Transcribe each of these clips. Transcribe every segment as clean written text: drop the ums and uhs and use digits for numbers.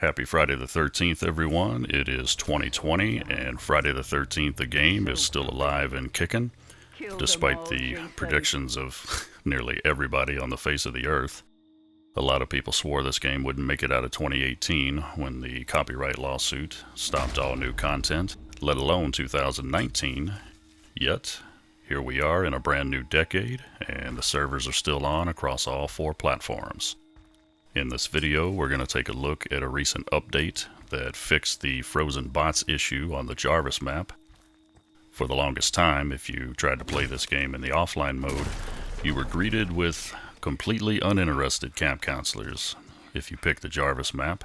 Happy Friday the 13th, everyone. It is 2020, and Friday the 13th, the game, is still alive and kicking, despite the predictions of nearly everybody on the face of the earth. A lot of people swore this game wouldn't make it out of 2018 when the copyright lawsuit stopped all new content, let alone 2019. Yet, here we are in a brand new decade, and the servers are still on across all 4 platforms. In this video, we're going to take a look at a recent update that fixed the frozen bots issue on the Jarvis map. For the longest time, if you tried to play this game in the offline mode, you were greeted with completely uninterested camp counselors if you picked the Jarvis map,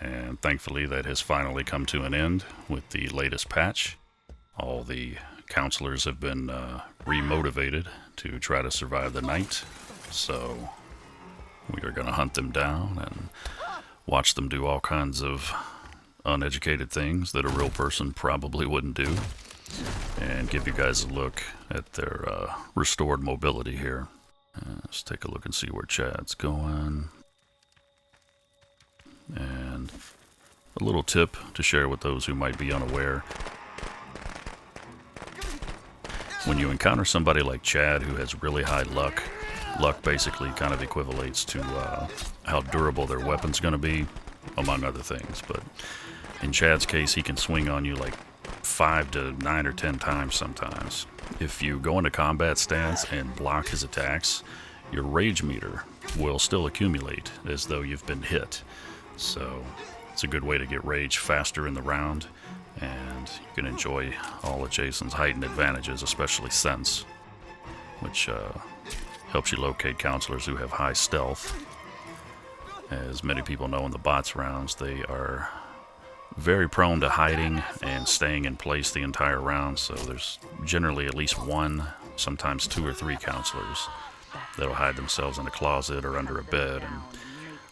and thankfully that has finally come to an end with the latest patch. All the counselors have been remotivated to try to survive the night, so we are going to hunt them down and watch them do all kinds of uneducated things that a real person probably wouldn't do, and give you guys a look at their restored mobility here. Let's take a look and see where Chad's going. And a little tip to share with those who might be unaware. When you encounter somebody like Chad who has really high luck, luck basically kind of equivalates to how durable their weapon's going to be, among other things. But in Chad's case, he can swing on you like 5 to 9 or 10 times sometimes. If you go into combat stance and block his attacks, your rage meter will still accumulate as though you've been hit. So it's a good way to get rage faster in the round, and you can enjoy all of Jason's heightened advantages, especially sense, which helps you locate counselors who have high stealth. As many people know in the bots rounds, they are very prone to hiding and staying in place the entire round, so there's generally at least 1, sometimes 2 or 3 counselors that'll hide themselves in a closet or under a bed, and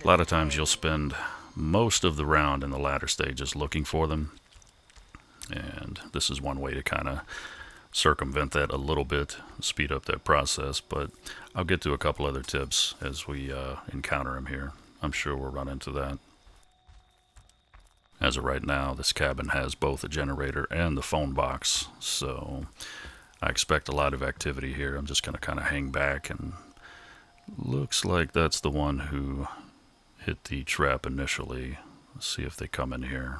a lot of times you'll spend most of the round in the latter stages looking for them, and this is one way to kind of circumvent that a little bit, speed up that process. But I'll get to a couple other tips as we encounter them here. I'm sure we'll run into that. As of right now, this cabin has both a generator and the phone box, so I expect a lot of activity here. I'm just going to kind of hang back, and looks like that's the one who hit the trap initially. Let's see if they come in here.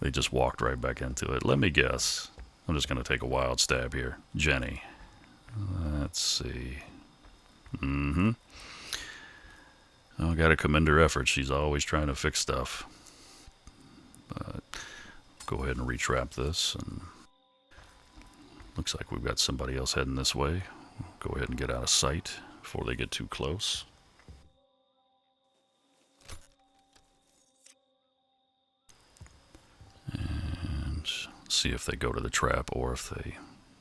They just walked right back into it. Let me guess. I'm just going to take a wild stab here. Jenny. Let's see. Oh, gotta commend her effort. She's always trying to fix stuff. But go ahead and retrap this, and looks like we've got somebody else heading this way. Go ahead and get out of sight before they get too close. And see if they go to the trap or if they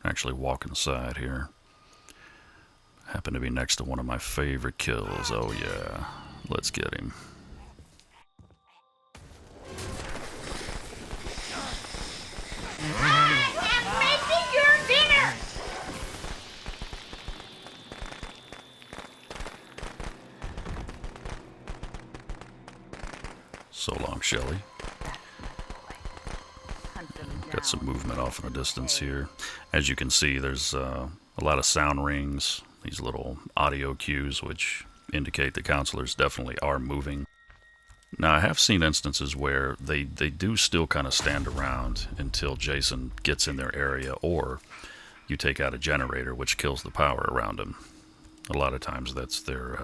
actually walk inside here. Happen to be next to one of my favorite kills. Oh yeah, let's get him. I'm making your dinner! So long, Shelly. Got some movement off in the distance here. As you can see, there's a lot of sound rings, these little audio cues, which indicate the counselors definitely are moving. Now, I have seen instances where they do still kind of stand around until Jason gets in their area, or you take out a generator, which kills the power around them. A lot of times that's their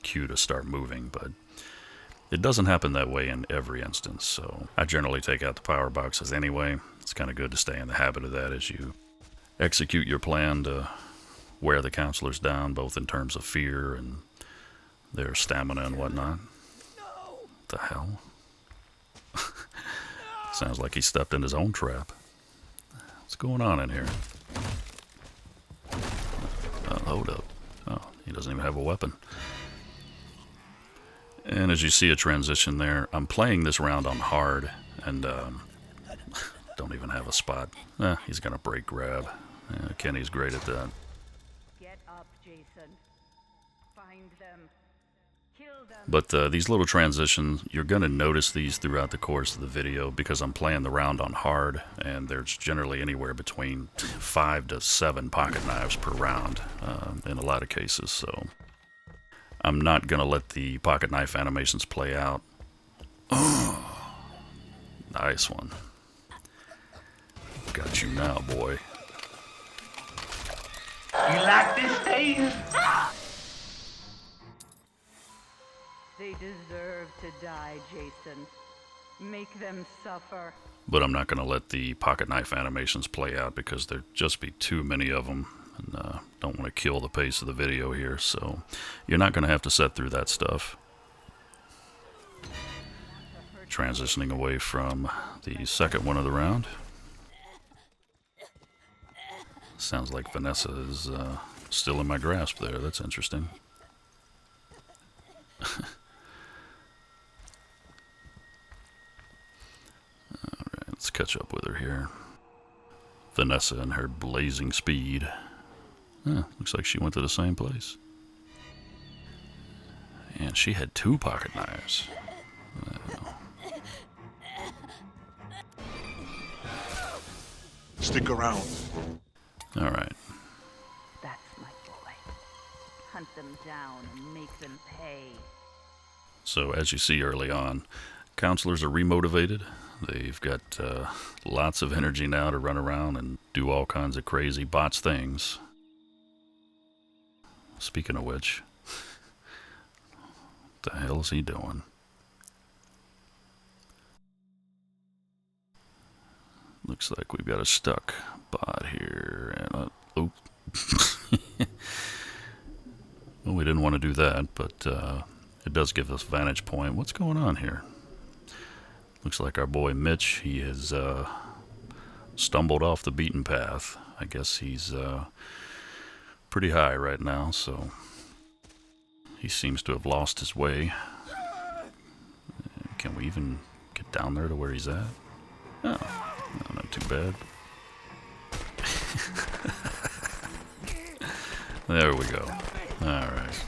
cue to start moving, but it doesn't happen that way in every instance, so I generally take out the power boxes anyway. It's kind of good to stay in the habit of that as you execute your plan to wear the counselors down, both in terms of fear and their stamina and whatnot. What the hell? Sounds like he stepped in his own trap. What's going on in here? Hold up. Oh, he doesn't even have a weapon. And as you see a transition there, I'm playing this round on hard, and don't even have a spot. He's gonna break grab. Kenny's great at that. Get up, Jason. But these little transitions, you're going to notice these throughout the course of the video because I'm playing the round on hard, and there's generally anywhere between 5 to 7 pocket knives per round in a lot of cases. So I'm not going to let the pocket knife animations play out. Oh, nice one. Got you now, boy. You like this, Dave? They deserve to die, Jason. Make them suffer. But I'm not going to let the pocket knife animations play out because there'd just be too many of them, and don't want to kill the pace of the video here, so you're not going to have to set through that stuff. Transitioning away from the second one of the round. Sounds like Vanessa is still in my grasp there. That's interesting. Alright, let's catch up with her here. Vanessa and her blazing speed. Looks like she went to the same place. And she had 2 pocket knives. Stick around. Alright. That's my boy. Hunt them down and make them pay. So as you see early on, counselors are remotivated. They've got lots of energy now to run around and do all kinds of crazy bots things. Speaking of which, what the hell is he doing? Looks like we've got a stuck bot here. And oh. Well, we didn't want to do that, but it does give us vantage point. What's going on here? Looks like our boy Mitch, he has stumbled off the beaten path. I guess he's pretty high right now, so he seems to have lost his way. Can we even get down there to where he's at? Oh, no, not too bad. There we go. Alright.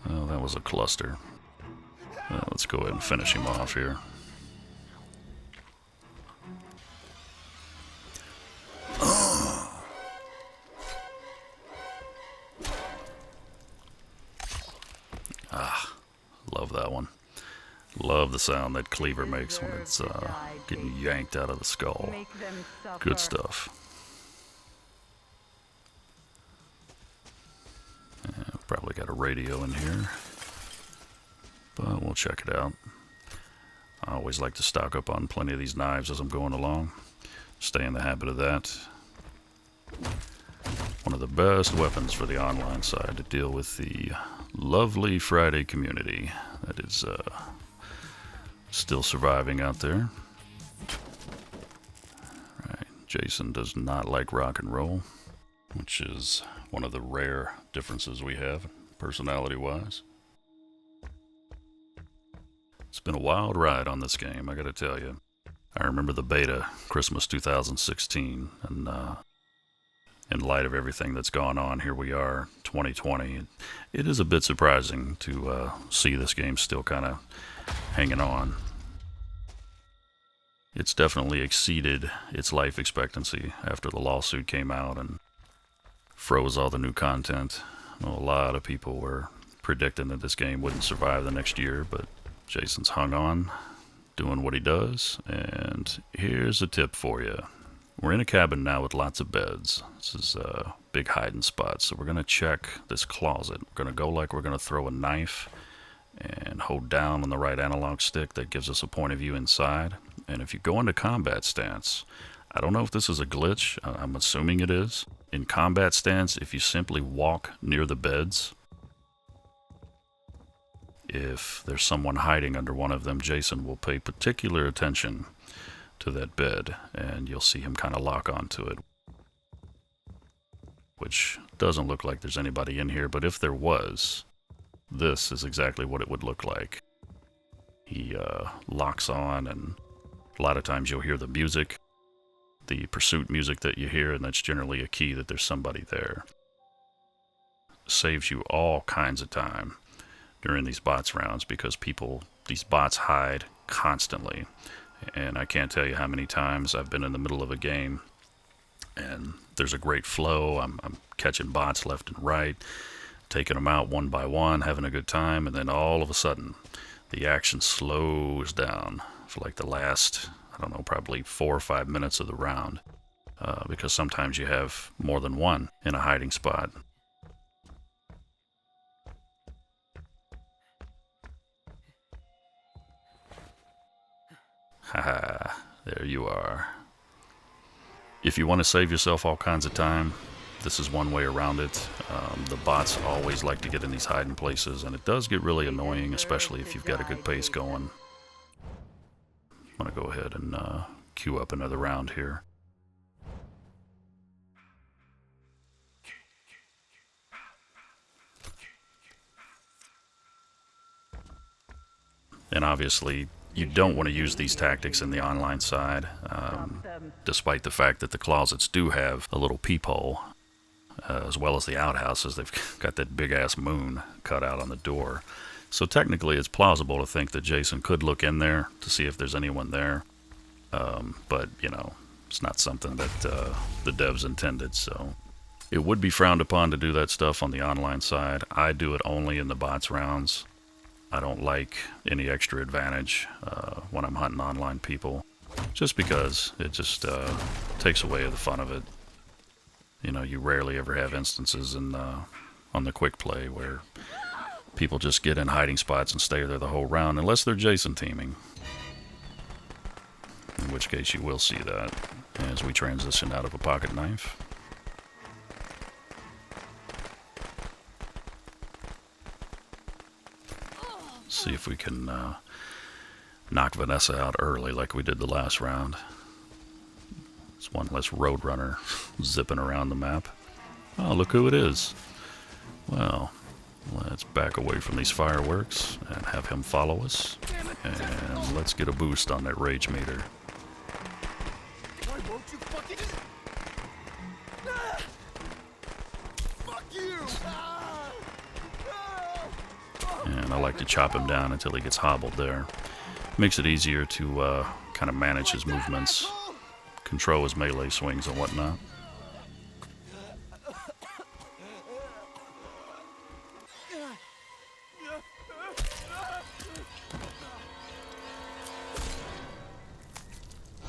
Well, that was a cluster. Let's go ahead and finish him off here. Love that one. Love the sound that cleaver makes when it's getting yanked out of the skull. Good stuff. Yeah, probably got a radio in here, but we'll check it out. I always like to stock up on plenty of these knives as I'm going along. Stay in the habit of that. One of the best weapons for the online side to deal with the lovely Friday community that is still surviving out there. Right. Jason does not like rock and roll, which is one of the rare differences we have personality-wise. It's been a wild ride on this game, I gotta tell you. I remember the beta, Christmas 2016, and in light of everything that's gone on, here we are, 2020. It is a bit surprising to see this game still kind of hanging on. It's definitely exceeded its life expectancy after the lawsuit came out and froze all the new content. Well, a lot of people were predicting that this game wouldn't survive the next year, but Jason's hung on, doing what he does, and here's a tip for you. We're in a cabin now with lots of beds. This is a big hiding spot, so we're going to check this closet. We're going to go like we're going to throw a knife and hold down on the right analog stick. That gives us a point of view inside. And if you go into combat stance, I don't know if this is a glitch. I'm assuming it is. In combat stance, if you simply walk near the beds, if there's someone hiding under one of them, Jason will pay particular attention to that bed, and you'll see him kind of lock onto it. Which doesn't look like there's anybody in here, but if there was, this is exactly what it would look like. He locks on, and a lot of times you'll hear the music. the pursuit music that you hear, and that's generally a key that there's somebody there. Saves you all kinds of time during these bots rounds because these bots hide constantly. And I can't tell you how many times I've been in the middle of a game and there's a great flow. I'm catching bots left and right, taking them out one by one, having a good time, and then all of a sudden the action slows down for like the last, I don't know, probably 4 or 5 minutes of the round, because sometimes you have more than one in a hiding spot. Haha, there you are. If you want to save yourself all kinds of time, this is one way around it. The bots always like to get in these hiding places, and it does get really annoying, especially if you've got a good pace going. I'm going to go ahead and queue up another round here. And obviously, you don't want to use these tactics in the online side, despite the fact that the closets do have a little peephole, as well as the outhouses. They've got that big-ass moon cut out on the door. So technically, it's plausible to think that Jason could look in there to see if there's anyone there. But, you know, it's not something that the devs intended, so it would be frowned upon to do that stuff on the online side. I do it only in the bots rounds. I don't like any extra advantage when I'm hunting online people, just because it just takes away the fun of it. You know, you rarely ever have instances on the quick play where people just get in hiding spots and stay there the whole round, unless they're Jason teaming. In which case you will see that as we transition out of a pocket knife. See if we can knock Vanessa out early like we did the last round. It's one less roadrunner zipping around the map. Oh, look who it is. Well, let's back away from these fireworks and have him follow us. And let's get a boost on that rage meter. And I like to chop him down until he gets hobbled there. Makes it easier to kind of manage his movements, control his melee swings and whatnot.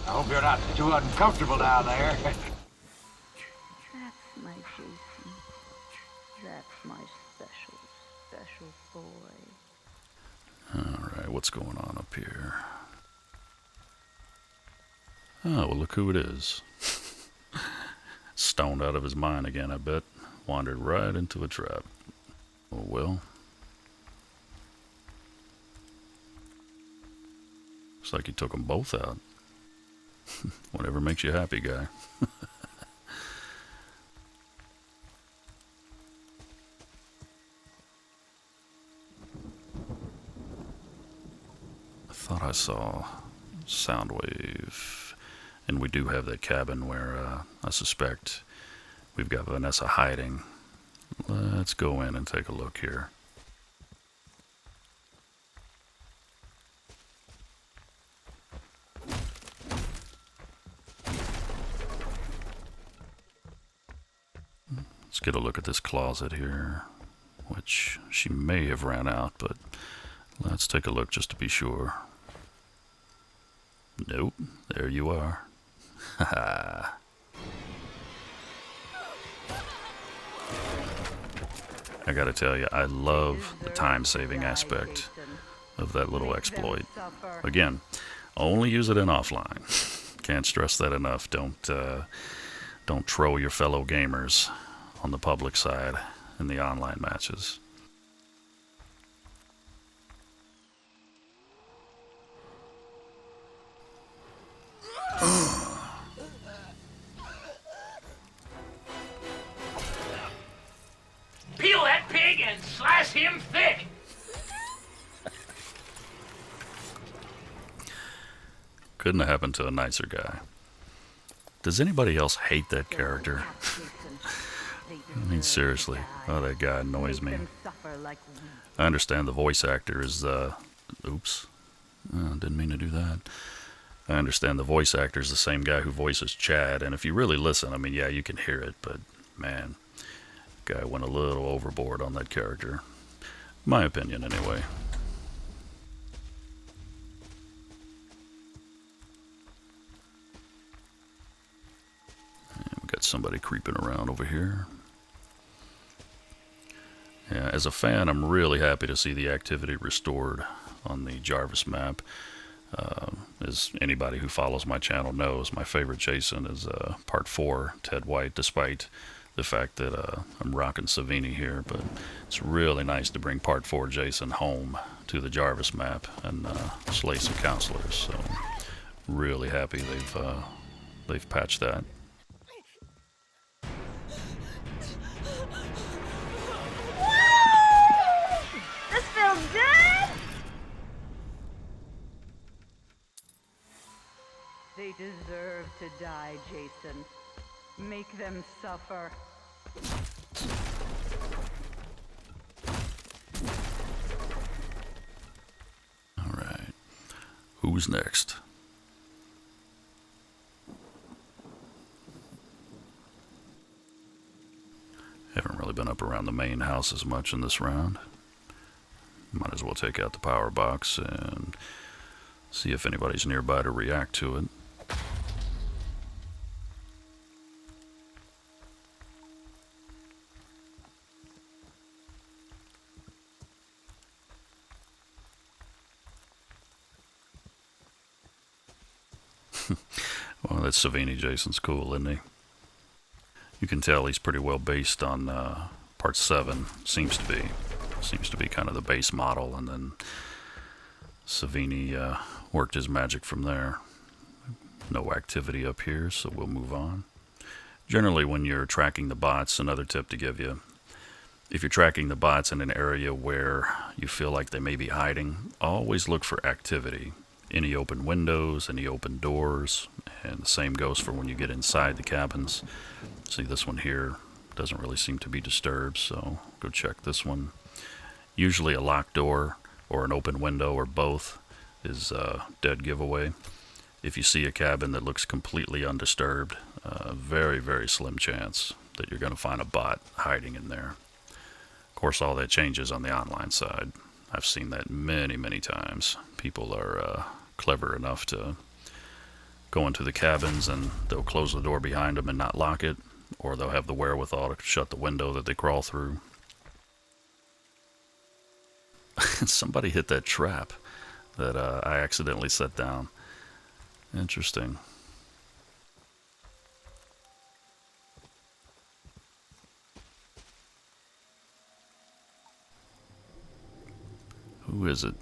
I hope you're not too uncomfortable down there. That's my Jason. That's my special, special boy. Alright, what's going on up here? Oh, well, look who it is. Stoned out of his mind again, I bet. Wandered right into a trap. Oh, well. Looks like he took them both out. Whatever makes you happy, guy. I thought I saw Soundwave, and we do have that cabin where I suspect we've got Vanessa hiding. Let's go in and take a look here. Let's get a look at this closet here, which she may have ran out, but let's take a look just to be sure. Nope, there you are. Haha. I gotta tell you, I love the time-saving aspect of that little exploit. Again, only use it in offline. Can't stress that enough. Don't troll your fellow gamers on the public side in the online matches. Peel that pig and slice him thick. Couldn't have happened to a nicer guy. Does anybody else hate that character? I mean, seriously. Oh, that guy annoys me. I understand the voice actor is, oops. Oh, didn't mean to do that. I understand the voice actor is the same guy who voices Chad, and if you really listen, I mean, yeah, you can hear it, but, man, guy went a little overboard on that character. My opinion, anyway. And we got somebody creeping around over here. Yeah, as a fan, I'm really happy to see the activity restored on the Jarvis map. As anybody who follows my channel knows, my favorite Jason is Part 4, Ted White, despite the fact that I'm rocking Savini here. But it's really nice to bring Part 4 Jason home to the Jarvis map and slay some counselors. So really happy they've patched that. This feels good! They deserve to die, Jason. Make them suffer. Alright. Who's next? Haven't really been up around the main house as much in this round. Might as well take out the power box and see if anybody's nearby to react to it. Well, that Savini Jason's cool, isn't he? You can tell he's pretty well based on Part 7. Seems to be kind of the base model, and then Savini worked his magic from there. No activity up here, so we'll move on. Generally, when you're tracking the bots, another tip to give you, if you're tracking the bots in an area where you feel like they may be hiding, always look for activity. Any open windows, any open doors, and the same goes for when you get inside the cabins. See, this one here doesn't really seem to be disturbed, so go check this one. Usually a locked door or an open window or both is a dead giveaway. If you see a cabin that looks completely undisturbed, very, very slim chance that you're going to find a bot hiding in there. Of course, all that changes on the online side. I've seen that many, many times. People are clever enough to go into the cabins and they'll close the door behind them and not lock it, or they'll have the wherewithal to shut the window that they crawl through. Somebody hit that trap that I accidentally set down. Interesting. Who is it?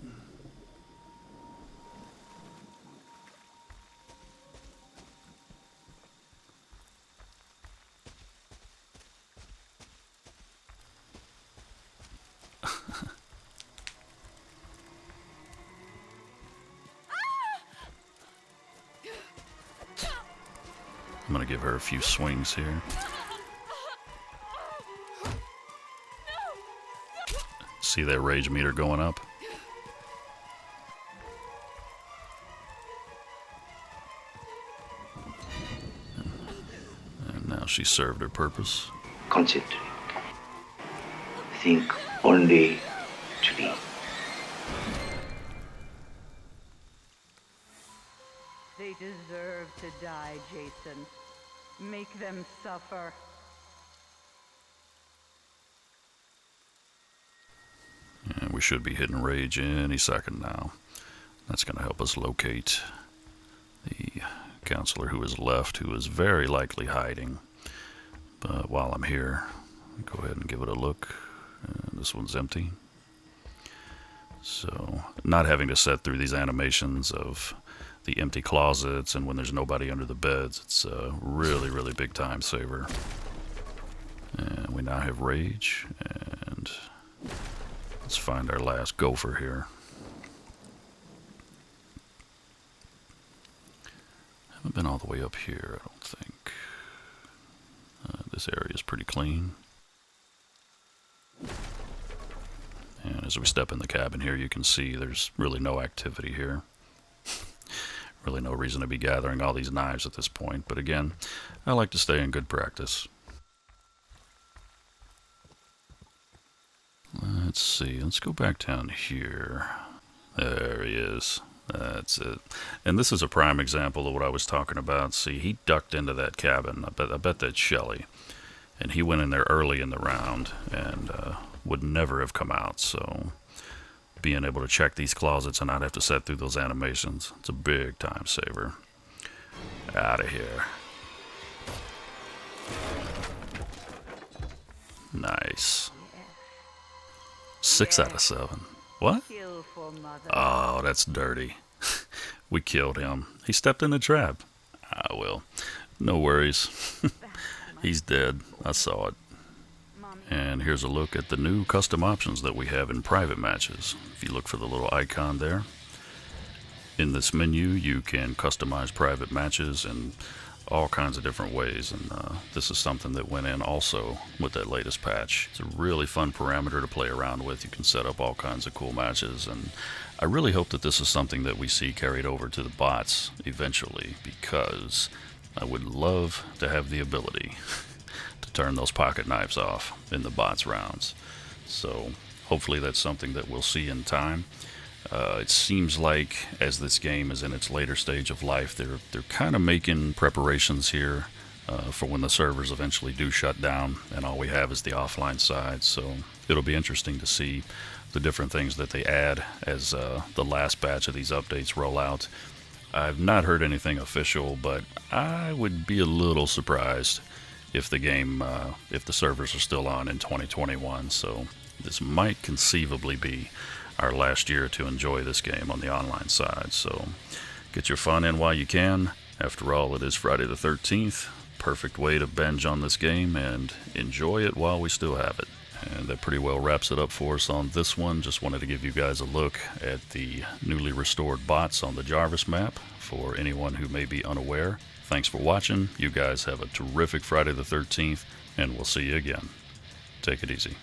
I'm going to give her a few swings here. See that rage meter going up? And now she served her purpose. Concentrate. Think only to be. They deserve to die, Jason. Make them suffer. And we should be hitting rage any second now. That's going to help us locate the counselor who is left, who is very likely hiding. But while I'm here, go ahead and give it a look. This one's empty. So, not having to set through these animations of the empty closets and when there's nobody under the beds, it's a really, really big time saver. And we now have rage, and let's find our last gopher here. Haven't been all the way up here, I don't think. This area is pretty clean. And as we step in the cabin here, you can see there's really no activity here. Really no reason to be gathering all these knives at this point, but again, I like to stay in good practice. Let's see, let's go back down here. There he is. That's it. And this is a prime example of what I was talking about. See, he ducked into that cabin. I bet that's Shelly. And he went in there early in the round and would never have come out. So being able to check these closets and not have to set through those animations, it's a big time saver. Out of here. Nice. 6 out of 7. What? Kill for mother. Oh, that's dirty. We killed him. He stepped in the trap. Ah, well, no worries. He's dead. I saw it. And here's a look at the new custom options that we have in private matches. If you look for the little icon there, in this menu you can customize private matches in all kinds of different ways, and this is something that went in also with that latest patch. It's a really fun parameter to play around with. You can set up all kinds of cool matches, and I really hope that this is something that we see carried over to the bots eventually, because I would love to have the ability to turn those pocket knives off in the bots rounds. So hopefully that's something that we'll see in time. It seems like as this game is in its later stage of life, they're kind of making preparations here for when the servers eventually do shut down and all we have is the offline side. So it'll be interesting to see the different things that they add as the last batch of these updates roll out. I've not heard anything official, but I would be a little surprised if the game, if the servers are still on in 2021. So this might conceivably be our last year to enjoy this game on the online side. So get your fun in while you can. After all, it is Friday the 13th. Perfect way to binge on this game and enjoy it while we still have it. And that pretty well wraps it up for us on this one. Just wanted to give you guys a look at the newly restored bots on the Jarvis map for anyone who may be unaware. Thanks for watching. You guys have a terrific Friday the 13th, and we'll see you again. Take it easy.